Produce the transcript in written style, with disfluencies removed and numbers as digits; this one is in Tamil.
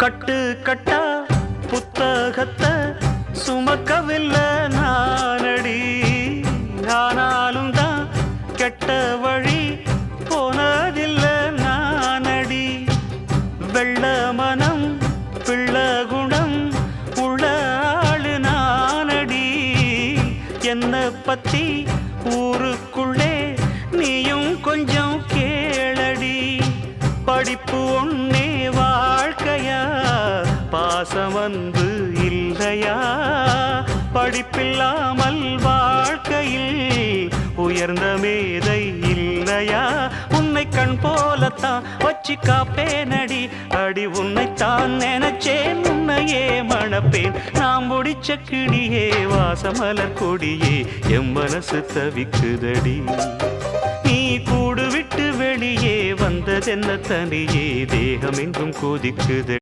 கட்டு கட்டா புத்தகத்தை சுமக்கவில்லை நானடி. ஆனாலும் தான் கெட்ட வழி போனதில்லை நானடி. வெள்ள மனம் பிள்ள குணம் உள்ள ஆளு நானடி. என்ன பத்தி ஊருக்குள்ளே நீயும் கொஞ்சம் கேளடி. படிப்பு ஒன்னே வாழ்க்கையா, பாசம் வந்து இல்லையா? படிப்பில்லாமல் வாழ்க்கையில் உயர்ந்த மேதை இல்லையா? உன்னை கண் போலத்தான் வச்சு காப்பேனடி. அடி உன்னைத்தான் நினைச்சேன், உன்னையே மணப்பேன். நாம் முடிச்ச கிளியே வாசமலர் கொடியே, எம் மனசு தவிக்குதடி. நீ கூடு விட்டு வெளியே வந்ததென்ன தனியே, தேகம் எங்கும் கொதிக்குது.